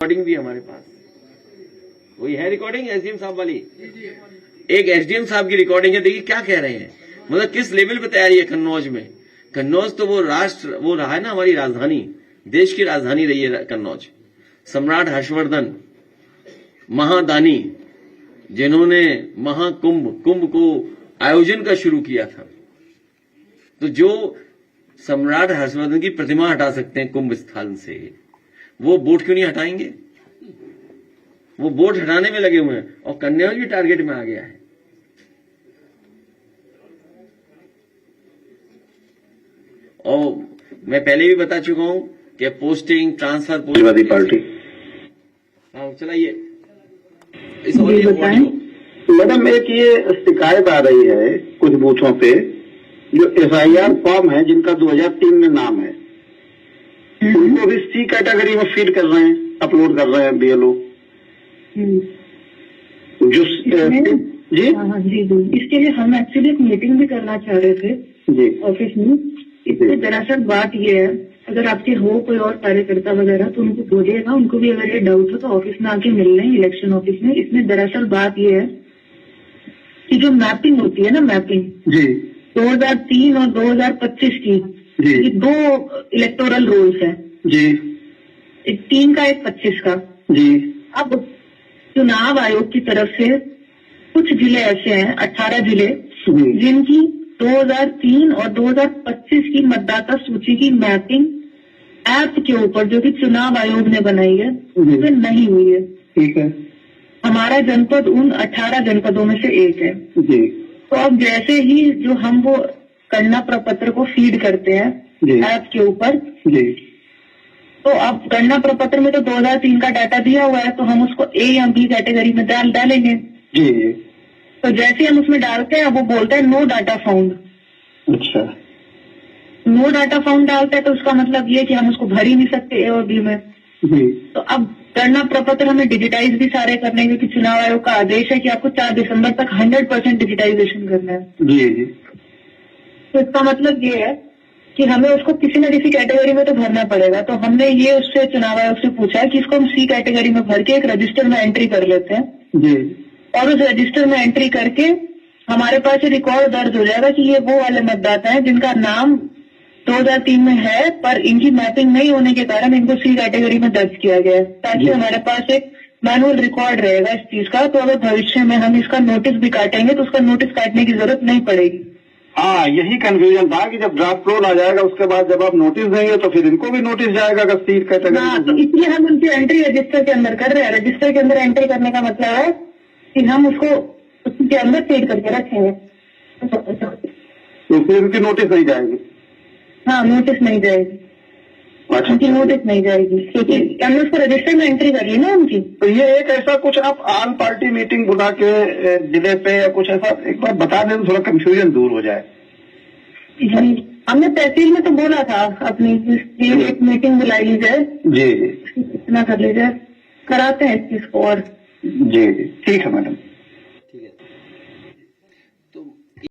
Recording भी हमारे पास वही है, रिकॉर्डिंग एसडीएम साहब वाली, एक एसडीएम साहब की रिकॉर्डिंग है। देखिए क्या कह रहे हैं, मतलब किस लेवल पे तैयारी है कन्नौज में। कन्नौज तो वो रहा है ना, हमारी राजधानी, देश की राजधानी रही है कन्नौज। सम्राट हर्षवर्धन महादानी, जिन्होंने कुंभ को आयोजन का शुरू किया था, तो जो सम्राट हर्षवर्धन की प्रतिमा हटा सकते हैं कुंभ स्थल से, वो बोट क्यों नहीं हटाएंगे। वो बोट हटाने में लगे हुए हैं और कन्नौज भी टारगेट में आ गया है। और मैं पहले भी बता चुका हूं कि पोस्टिंग ट्रांसफर पार्टी। हाँ चलाइए इस मैडम, एक ये शिकायत आ रही है कुछ बूथों पे, जो एफआईआर फॉर्म है जिनका 2003 में नाम है, उनको भी सी कैटेगरी में फीड कर रहे हैं, अपलोड कर रहे हैं बीएलओ। जो जी इसके लिए हम एक्चुअली एक मीटिंग भी करना चाह रहे थे जी ऑफिस में। इसमें दरअसल बात ये है, अगर आपके हो कोई और कार्यकर्ता वगैरह तो उनको बोलिएगा, उनको भी अगर ये डाउट हो तो ऑफिस में आके मिल लें, इलेक्शन ऑफिस में। इसमें दरअसल बात ये है कि जो मैपिंग होती है ना, मैपिंग जी 2003 और 2025 की, जी ये 2 इलेक्टोरल रोल्स है, जी एक 3 का एक 25 का। जी अब चुनाव आयोग की तरफ से कुछ जिले ऐसे हैं, 18 जिले, जिनकी 2003 और 2025 की मतदाता सूची की मैपिंग ऐप के ऊपर, जो कि चुनाव आयोग ने बनाई है, उसमें नहीं हुई है। ठीक है। हमारा जनपद उन 18 जनपदों में से एक है। जी तो अब जैसे ही जो हम वो गणना प्रपत्र को फीड करते हैं ऐप के ऊपर, जी तो अब गणना प्रपत्र में तो 2003 का डाटा दिया हुआ है, तो हम उसको ए या बी कैटेगरी में डालेंगे। जी जी तो जैसे हम उसमें डालते हैं, वो बोलता है नो डाटा फाउंड। अच्छा। नो डाटा फाउंड डालता है तो उसका मतलब ये कि हम उसको भर ही नहीं सकते ए और बी में। जी तो अब गणना प्रपत्र हमें डिजिटाइज भी सारे करने हैं, क्योंकि चुनाव आयोग का आदेश है कि आपको 4 दिसंबर तक 100% डिजिटाइजेशन करना है। जी जी तो इसका मतलब ये है कि हमें उसको किसी न किसी कैटेगरी में तो भरना पड़ेगा। तो हमने ये उससे चुनाव आयोग से पूछा कि इसको हम सी कैटेगरी में भर के एक रजिस्टर में एंट्री कर लेते हैं, जी और उस रजिस्टर में एंट्री करके हमारे पास रिकॉर्ड दर्ज हो जाएगा कि ये वो वाले मतदाता हैं जिनका नाम 2003 में है, पर इनकी मैपिंग नहीं होने के कारण इनको सी कैटेगरी में दर्ज किया गया है, ताकि हमारे पास एक मैनुअल रिकॉर्ड रहेगा इस चीज का। तो अगर भविष्य में हम इसका नोटिस भी काटेंगे तो उसका नोटिस काटने की जरूरत नहीं पड़ेगी। हाँ, यही कंफ्यूजन था कि जब ड्राफ्ट रोल आ जाएगा उसके बाद जब आप नोटिस देंगे तो फिर इनको भी नोटिस जाएगा अगर सीट कैटेगरी। हाँ, तो इसलिए हम उनकी एंट्री रजिस्टर के अंदर कर रहे हैं। रजिस्टर के अंदर एंट्री करने का मतलब है कि हम उसको उसके अंदर फीड करके रखेंगे, तो फिर उनकी नोटिस नहीं जाएगी। हाँ, नोटिस नहीं जाएगी, अच्छा, उनकी नोटिस नहीं जाएगी, क्योंकि हमने उसको रजिस्टर में एंट्री कर ली ना उनकी। तो ये एक ऐसा कुछ आप आल पार्टी मीटिंग बुला के जिले पे या कुछ ऐसा एक बार बता दें तो थोड़ा कंफ्यूजन दूर हो जाए। हमने तहसील में तो बोला था अपनी एक मीटिंग बुलाई ली जाए, जी इतना कर लीजिए, कराते हैं इस चीज को। और जी ठीक है मैडम।